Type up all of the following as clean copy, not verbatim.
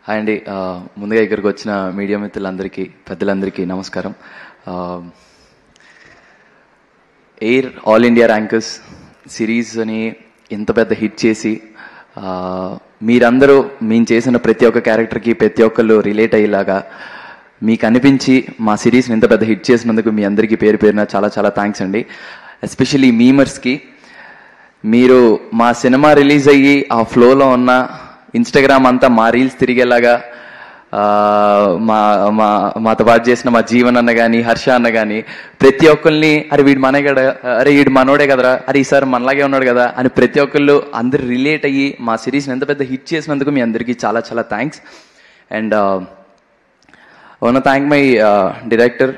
Hi అండి. ముందుగా ఇక్కడికి వచ్చిన మీడియా మిత్రులందరికీ, పెద్దలందరికీ నమస్కారం. Air all India rankers series అని ఇంత పెద్ద హిట్ చేసి మీరందరూ మేము చేసిన ప్రతి ఒక్క క్యారెక్టర్కి ప్రతి ఒక్కళ్ళు రిలేట్ అయ్యేలాగా మీకు అనిపించి మా సిరీస్ని ఇంత పెద్ద హిట్ చేసినందుకు మీ అందరికీ పేరు పేరున చాలా చాలా థ్యాంక్స్ అండి. ఎస్పెషల్లీ మీమర్స్కి, మీరు మా సినిమా రిలీజ్ అయ్యి ఆ ఫ్లోలో ఉన్న ఇన్స్టాగ్రామ్ అంతా మా రీల్స్ తిరిగేలాగా మాతో పాటు చేసిన మా జీవన్ అన్న కానీ, హర్ష అన్న కానీ ప్రతి ఒక్కరిని అరే వీడు వీడు మనోడే కదరా, అరే ఈసారి మనలాగే ఉన్నాడు కదా అని ప్రతి ఒక్కళ్ళు అందరు రిలేట్ అయ్యి మా సిరీస్ని ఎంత పెద్ద హిట్ చేసినందుకు మీ అందరికీ చాలా చాలా thanks. And I want to thank my director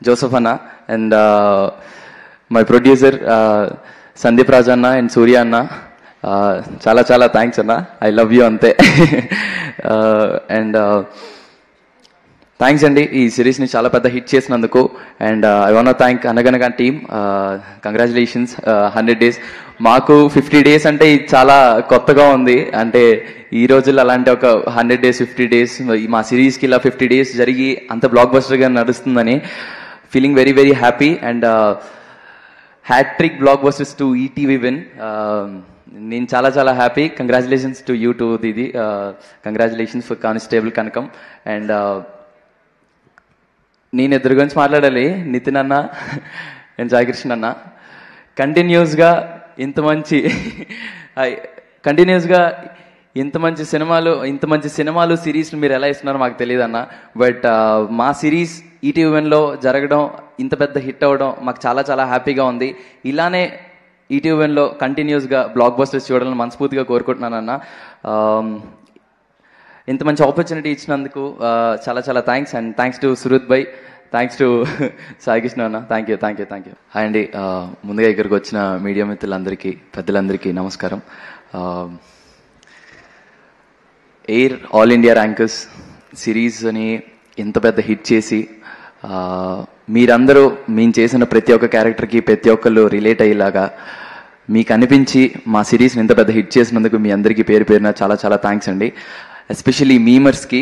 Joseph Anna and my producer Sandeep Raj Anna and Surya Anna. చాలా చాలా థ్యాంక్స్ అన్న, ఐ లవ్ యూ అంతే. అండ్ థ్యాంక్స్ అండి ఈ సిరీస్ని చాలా పెద్ద హిట్ చేసినందుకు. అండ్ ఐ వాంట్ థ్యాంక్ అనగనగా టీమ్. Congratulations 100 days. మాకు 50 days అంటే ఇది చాలా కొత్తగా ఉంది. అంటే ఈ రోజుల్లో అలాంటి ఒక 100 days 50 days మా సిరీస్కి ఇలా 50 days జరిగి అంత బ్లాక్ బస్టర్గా నడుస్తుందని feeling very very happy. And hat trick blockbusters to ETV win. నేను చాలా చాలా హ్యాపీ. Congratulations to you to Didi. Congratulations for constable Kanakam. And నేను ఇద్దరు గురించి మాట్లాడాలి, నితిన్ అన్న అండ్ సాయికృష్ణ అన్న. కంటిన్యూస్గా ఇంత మంచి సినిమాలు సిరీస్లు మీరు ఎలా ఇస్తున్నారో మాకు తెలియదు అన్న. బట్ మా సిరీస్ ఈటీవీ వన్లో జరగడం, ఇంత పెద్ద హిట్ అవ్వడం మాకు చాలా చాలా హ్యాపీగా ఉంది. ఇలానే ఈటీవీ వన్లో కంటిన్యూస్గా బ్లాక్ బస్టర్స్ చూడాలని మనస్ఫూర్తిగా కోరుకుంటున్నానన్న. ఇంత మంచి ఆపర్చునిటీ ఇచ్చినందుకు చాలా చాలా thanks. And thanks to Suruth భాయ్, థ్యాంక్స్ టు సాయికృష్ణ అన్న. Thank you. హాయ్ అండి. ముందుగా ఇక్కడికి వచ్చిన మీడియా మిత్రులందరికీ, పెద్దలందరికీ నమస్కారం. Air all India rankers series అని ఇంత పెద్ద హిట్ చేసి మీరందరూ మేము చేసిన ప్రతి ఒక్క క్యారెక్టర్కి ప్రతి ఒక్కళ్ళు రిలేట్ అయ్యేలాగా మీకు అనిపించి మా సిరీస్ని ఇంత పెద్ద హిట్ చేసినందుకు మీ అందరికీ పేరు పేరున చాలా చాలా థ్యాంక్స్ అండి. ఎస్పెషల్లీ మీమర్స్కి,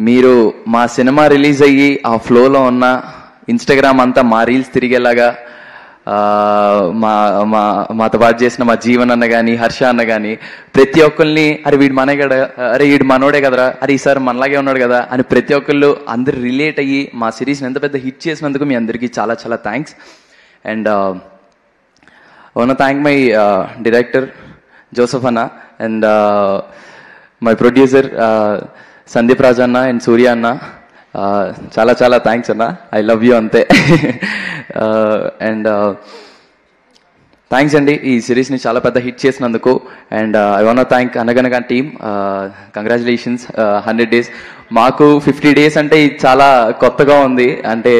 మీరు మా సినిమా రిలీజ్ అయ్యి ఆ ఫ్లోలో ఉన్న ఇన్స్టాగ్రామ్ అంతా మా రీల్స్ తిరిగేలాగా మాతో పాటు చేసిన మా జీవన్ అన్న కానీ, హర్ష అన్న కానీ ప్రతి ఒక్కరిని అరే వీడు మనోడే కదరా, అరే ఈసారి మనలాగే ఉన్నాడు కదా అని ప్రతి ఒక్కళ్ళు అందరు రిలేట్ అయ్యి మా సిరీస్ని ఎంత పెద్ద హిట్ చేసినందుకు మీ అందరికీ చాలా చాలా thanks. And I want to thank my director Joseph Anna and my producer Sandeep Raj Anna and Surya Anna. చాలా చాలా థ్యాంక్స్ అన్న, ఐ లవ్ యూ అంతే. అండ్ థ్యాంక్స్ అండి ఈ సిరీస్ని చాలా పెద్ద హిట్ చేసినందుకు. అండ్ ఐ వాంట్ థ్యాంక్ అనగనగా టీమ్. Congratulations 100 days. మాకు 50 days అంటే ఇది చాలా కొత్తగా ఉంది. అంటే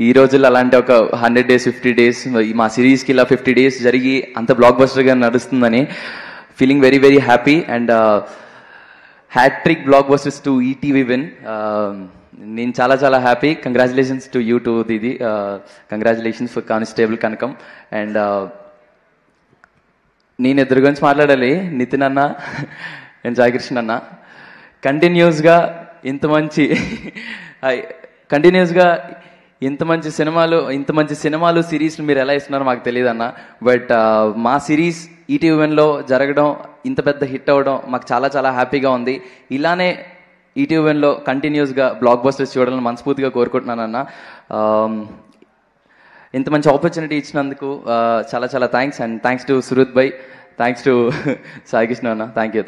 ఈ రోజుల్లో అలాంటి ఒక 100 days 50 days మా సిరీస్కి ఇలా 50 days జరిగి అంత బ్లాక్ బస్టర్గా నడుస్తుందని feeling very very happy. And hat trick blockbusters to ETV win. నేను చాలా చాలా హ్యాపీ. Congratulations to you to Didi. Congratulations for constable Kanakam. And నేను ఇద్దరు గురించి మాట్లాడాలి, నితిన్ అన్న అండ్ సాయికృష్ణ అన్న. కంటిన్యూస్గా ఇంత మంచి సినిమాలు సిరీస్లు మీరు ఎలా ఇస్తున్నారో మాకు తెలియదు అన్న. బట్ మా సిరీస్ ఈటీవీ వన్లో జరగడం, ఇంత పెద్ద హిట్ అవ్వడం మాకు చాలా చాలా హ్యాపీగా ఉంది. ఇలానే ఈటీవీ వన్లో కంటిన్యూస్గా బ్లాక్ బస్టర్స్ చూడాలని మనస్ఫూర్తిగా కోరుకుంటున్నానన్న. ఇంత మంచి ఆపర్చునిటీ ఇచ్చినందుకు చాలా చాలా thanks. And thanks to Suruth భాయ్, థ్యాంక్స్ టు సాయికృష్ణ అన్న. Thank you.